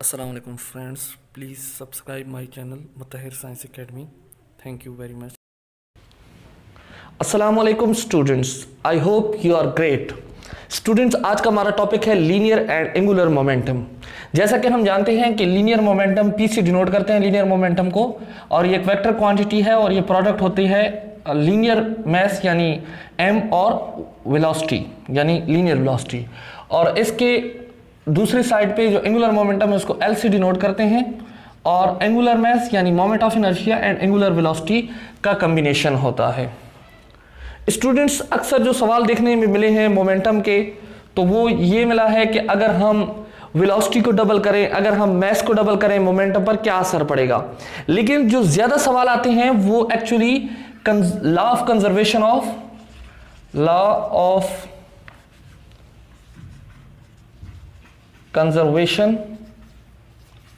Assalamu alaikum friends, please subscribe my channel Mutahir Science Academy. Thank you very much. अस्सलाम वालेकुम students, I hope you are great. Students, आज का हमारा topic है linear and angular momentum. जैसा कि हम जानते हैं कि लीनियर मोमेंटम पी से डिनोट करते हैं लीनियर मोमेंटम को, और ये एक वेक्टर क्वांटिटी है और ये प्रोडक्ट होती है लीनियर मास यानी एम और वेलोसिटी यानी लीनियर वेलोसिटी, और इसके दूसरी साइड पे जो एंगुलर मोमेंटम है उसको एल से डिनोट करते हैं, और एंगुलर मास यानी moment of inertia and angular velocity का कम्बिनेशन होता है। स्टूडेंट्स, अक्सर जो सवाल देखने में मिले हैं मोमेंटम के, तो वो ये मिला है कि अगर हम वेलोसिटी को डबल करें, अगर हम मास को डबल करें, मोमेंटम पर क्या असर पड़ेगा। लेकिन जो ज़्यादा सवाल आते हैं वो actually law of conservation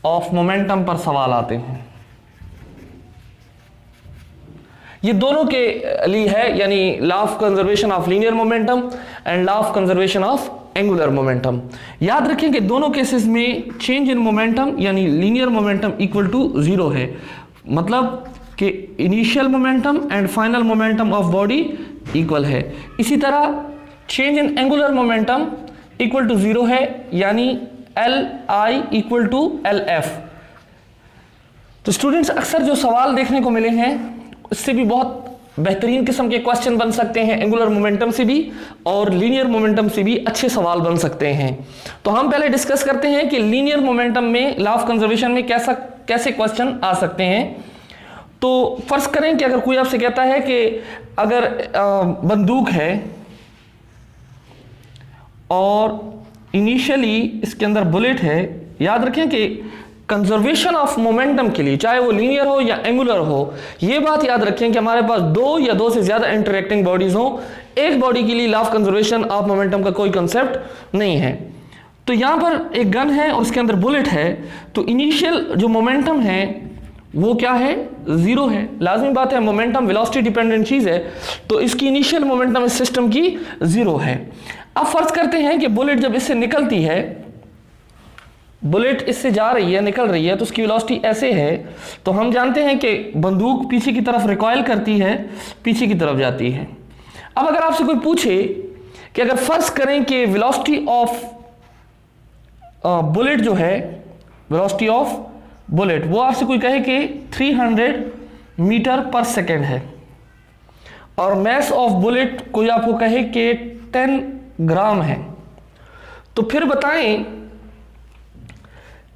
of momentum पर सवाल आते हैं। ये दोनों के लिए है, यानी law of conservation of linear momentum and law of conservation of angular momentum. याद रखें कि दोनों केसेस में चेंज इन मोमेंटम यानी लीनियर मोमेंटम इक्वल टू 0 है, मतलब कि initial momentum and final momentum of body equal है। इसी तरह change in angular momentum equal to 0 है, यानी L I equal to L F. तो स्टूडेंट्स, अक्सर जो सवाल देखने को मिले हैं उससे भी बहुत बेहतरीन किस्म के क्वेश्चन बन सकते हैं, एंगुलर मोमेंटम से भी और लीनियर मोमेंटम से भी अच्छे सवाल बन सकते हैं। तो हम पहले डिस्कस करते हैं कि लीनियर मोमेंटम में लॉ ऑफ कंजर्वेशन में कैसे क्वेश्चन आ सकते हैं। तो फर्ज करें कि अगर कोई आपसे कहता है कि अगर बंदूक है और इनिशियली इसके अंदर बुलेट है, याद रखें कि कंजर्वेशन ऑफ मोमेंटम के लिए, चाहे वो लीनियर हो या एंगुलर हो, ये बात याद रखें कि हमारे पास दो या दो से ज्यादा इंटरएक्टिंग बॉडीज हो। एक बॉडी के लिए law of conservation of momentum का कोई कंसेप्ट नहीं है। तो यहां पर एक गन है और उसके अंदर बुलेट है, तो इनिशियल जो मोमेंटम है वो क्या है, 0 है। लाजमी बात है, मोमेंटम वेलोसिटी डिपेंडेंट चीज है, तो इसकी इनिशियल मोमेंटम इस सिस्टम की 0 है। अब फर्ज करते हैं कि बुलेट जब इससे निकलती है, बुलेट इससे जा रही है, निकल रही है, तो उसकी वेलोसिटी ऐसे है। तो हम जानते हैं कि बंदूक पीछे की तरफ रिकॉइल करती है, पीछे की तरफ जाती है। अब अगर आपसे कोई पूछे कि अगर फर्ज करें कि वेलोसिटी ऑफ बुलेट जो है, वेलोसिटी ऑफ बुलेट, वो आपसे कोई कहे कि 300 मीटर पर सेकेंड है, और मास ऑफ बुलेट कोई आपको कहे कि 10 ग्राम है, तो फिर बताएं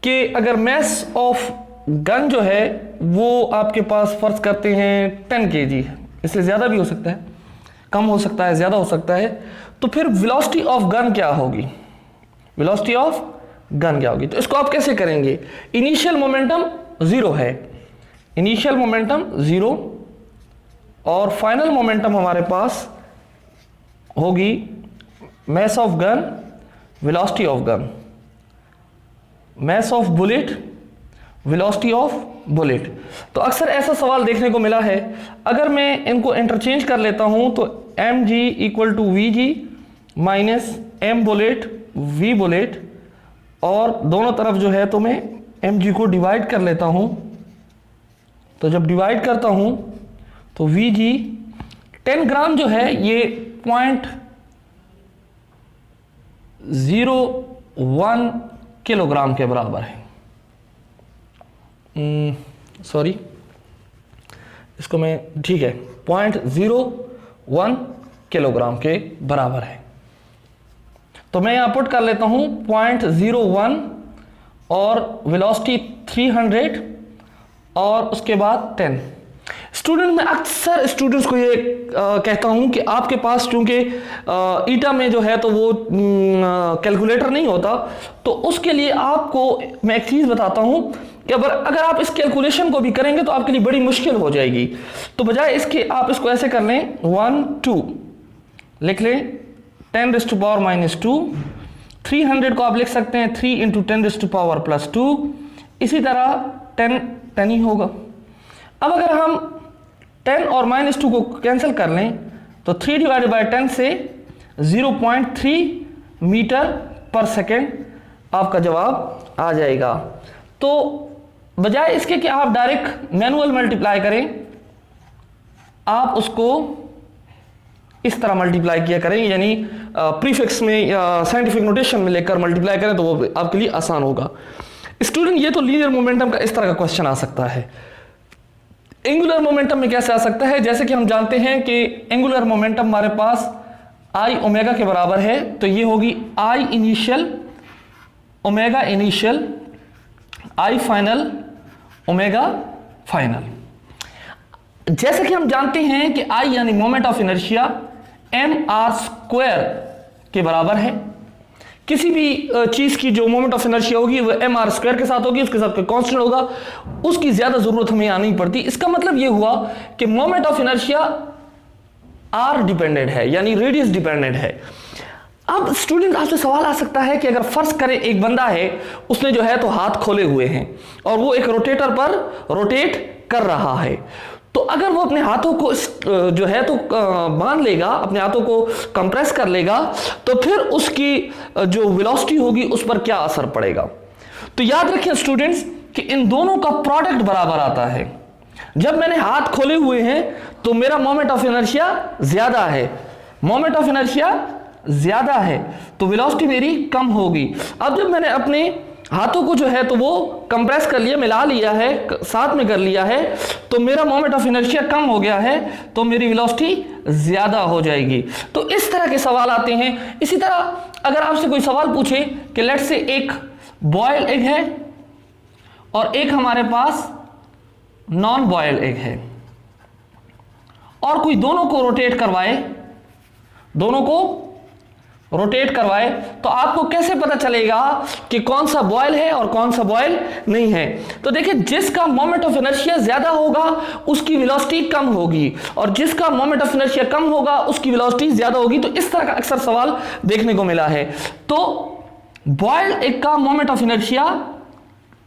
कि अगर मास ऑफ गन जो है वो आपके पास फर्ज करते हैं 10 kg है, इससे ज़्यादा भी हो सकता है, कम हो सकता है, ज़्यादा हो सकता है, तो फिर वेलोसिटी ऑफ गन क्या होगी, वेलोसिटी ऑफ गन क्या होगी। तो इसको आप कैसे करेंगे, इनिशियल मोमेंटम 0 है, इनिशियल मोमेंटम 0 और फाइनल मोमेंटम हमारे पास होगी mass of gun, velocity of gun, mass of bullet, velocity of bullet. तो अक्सर ऐसा सवाल देखने को मिला है। अगर मैं इनको इंटरचेंज कर लेता हूं तो m g equal to v g minus m bullet v bullet, और दोनों तरफ जो है तो मैं एम जी को डिवाइड कर लेता हूं। तो जब डिवाइड करता हूं तो वी जी 10 ग्राम जो है ये 0.01 किलोग्राम के बराबर है। सॉरी, इसको मैं ठीक है 0.01 किलोग्राम के बराबर है। तो मैं यहां पुट कर लेता हूं 0.01 और वेलोसिटी 300 और उसके बाद 10। स्टूडेंट, मैं अक्सर स्टूडेंट्स को ये कहता हूं कि आपके पास चूंकि ईटा में जो है तो वो कैलकुलेटर नहीं होता, तो उसके लिए आपको मैं एक चीज़ बताता हूं कि अगर आप इस कैलकुलेशन को भी करेंगे तो आपके लिए बड़ी मुश्किल हो जाएगी। तो बजाय इसके आप इसको ऐसे कर लें, 1 2 लिख लें, 10⁻⁻², 300 को आप लिख सकते हैं 3 × 10⁻²। इसी तरह 10 ही होगा। अब अगर हम 10 और -2 को कैंसिल कर लें तो 3 / 10 से 0.3 मीटर पर सेकेंड आपका जवाब आ जाएगा। तो बजाय इसके कि आप डायरेक्ट मैनुअल मल्टीप्लाई करें, आप उसको इस तरह मल्टीप्लाई किया करें, यानी प्रीफिक्स में या साइंटिफिक नोटेशन में लेकर मल्टीप्लाई करें, तो वो आपके लिए आसान होगा। स्टूडेंट, ये तो लीनियर मोमेंटम का इस तरह का क्वेश्चन आ सकता है। एंगुलर मोमेंटम में कैसे आ सकता है? जैसे कि हम जानते हैं कि एंगुलर मोमेंटम हमारे पास आई ओमेगा के बराबर है, तो ये होगी I initial omega initial I final omega final. जैसे कि हम जानते हैं कि आई यानी moment of inertia m r square के बराबर है। किसी भी चीज की जो मोमेंट ऑफ इनर्शिया होगी वो एम आर स्क्वायर के साथ होगी, उसके साथ कोई कांस्टेंट होगा, उसकी ज्यादा जरूरत हमें आनी पड़ती। इसका मतलब ये हुआ कि moment of inertia r dependent है, यानी रेडियस डिपेंडेंट है। अब स्टूडेंट, आपसे सवाल आ सकता है कि अगर फर्ज करें एक बंदा है, उसने जो है तो हाथ खोले हुए हैं और वो एक रोटेटर पर रोटेट कर रहा है, तो अगर वो अपने हाथों को जो है तो बांध लेगा, अपने हाथों को कंप्रेस कर लेगा, तो फिर उसकी जो वेलोसिटी होगी उस पर क्या असर पड़ेगा? तो याद रखें स्टूडेंट्स कि इन दोनों का प्रोडक्ट बराबर आता है। जब मैंने हाथ खोले हुए हैं तो मेरा मोमेंट ऑफ इनर्शिया ज्यादा है, मोमेंट ऑफ इनर्शिया ज्यादा है, तो वेलोसिटी मेरी कम होगी। अब जब मैंने अपने हाथों को जो है तो वो कंप्रेस कर लिया, मिला लिया है, साथ में कर लिया है, तो मेरा मोमेंट ऑफ इनर्शिया कम हो गया है, तो मेरी वेलोसिटी ज्यादा हो जाएगी। तो इस तरह के सवाल आते हैं। इसी तरह अगर आपसे कोई सवाल पूछे कि लेट्स से एक बॉयल्ड एग है और एक हमारे पास नॉन बॉयल्ड एग है, और कोई दोनों को रोटेट करवाए, दोनों को रोटेट करवाए, तो आपको कैसे पता चलेगा कि कौन सा बॉयल है और कौन सा बॉयल नहीं है? तो देखिए, जिसका मोमेंट ऑफ इनर्शिया ज्यादा होगा उसकी वेलोसिटी कम होगी, और जिसका मोमेंट ऑफ इनर्शिया कम होगा उसकी वेलोसिटी ज्यादा होगी। तो इस तरह का अक्सर सवाल देखने को मिला है। तो बॉयल्ड एग का moment of inertia,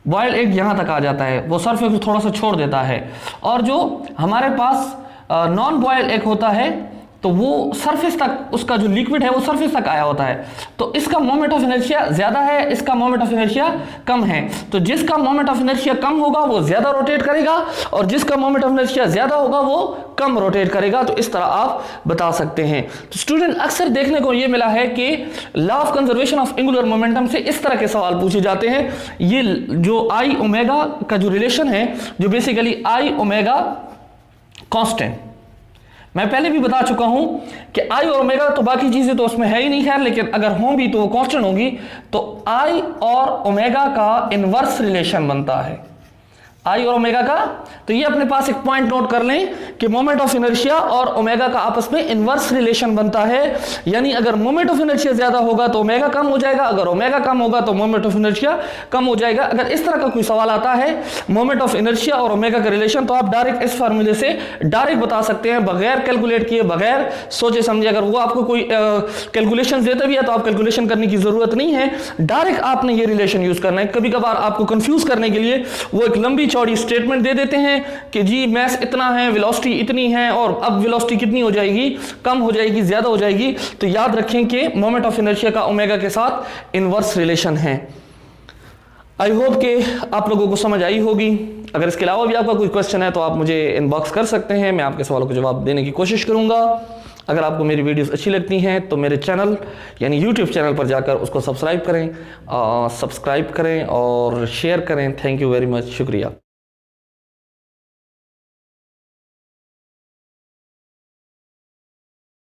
boiled egg यहां तक आ जाता है, वो सरफेस को थोड़ा सा छोड़ देता है, और जो हमारे पास नॉन बॉयल्ड एग होता है तो वो सरफेस तक, उसका जो लिक्विड है वो सरफेस तक आया होता है। तो इसका मोमेंट ऑफ इनर्शिया ज्यादा है, इसका मोमेंट ऑफ इनर्शिया कम है। तो जिसका मोमेंट ऑफ इनर्शिया कम होगा वो ज्यादा रोटेट करेगा, और जिसका मोमेंट ऑफ इनर्शिया ज्यादा होगा वो कम रोटेट करेगा। तो इस तरह आप बता सकते हैं। तो स्टूडेंट, अक्सर देखने को ये मिला है कि law of conservation of angular momentum से इस तरह के सवाल पूछे जाते हैं। ये जो आई ओमेगा का जो रिलेशन है, जो बेसिकली आई ओमेगा कांस्टेंट, मैं पहले भी बता चुका हूं कि आई और ओमेगा, तो बाकी चीजें तो उसमें है ही नहीं, खैर, लेकिन अगर होंगी तो वो कांस्टेंट होंगी। तो आई और ओमेगा का इनवर्स रिलेशन बनता है, आई और ओमेगा का। तो ये अपने पास एक पॉइंट नोट कर लें कि मोमेंट ऑफ इनर्शिया और ओमेगा का आपस में इनवर्स रिलेशन बनता है, यानी अगर मोमेंट ऑफ इनर्शिया ज्यादा होगा तो ओमेगा कम हो जाएगा, अगर ओमेगा कम होगा तो मोमेंट ऑफ इनर्शिया कम हो जाएगा। अगर इस तरह का कोई सवाल आता है मोमेंट ऑफ इनर्शिया और ओमेगा का रिलेशन, तो आप डायरेक्ट इस फार्मूले से डायरेक्ट बता सकते हैं, बगैर कैलकुलेट किए, बगैर सोचे समझे। अगर वो आपको कोई कैलकुलेशन देता भी है तो आप कैलकुलेशन करने की जरूरत नहीं है, डायरेक्ट आपने ये रिलेशन यूज करना है। कभी कभार आपको कंफ्यूज करने के लिए वो एक लंबी चौड़ी स्टेटमेंट दे देते हैं कि जी मैस इतना है, वेलोसिटी इतनी है, और अब वेलोसिटी कितनी हो जाएगी, कम हो जाएगी, ज्यादा हो जाएगी। तो याद रखें कि मोमेंट ऑफ इनर्शिया का ओमेगा के साथ इनवर्स रिलेशन है। आई होप कि आप लोगों को समझ आई होगी। अगर इसके अलावा भी आपका कोई क्वेश्चन है तो आप मुझे इनबॉक्स कर सकते हैं, मैं आपके सवालों का जवाब देने की कोशिश करूंगा। अगर आपको मेरी वीडियोस अच्छी लगती हैं तो मेरे चैनल यानी यूट्यूब चैनल पर जाकर उसको सब्सक्राइब करें और शेयर करें। थैंक यू वेरी मच, शुक्रिया।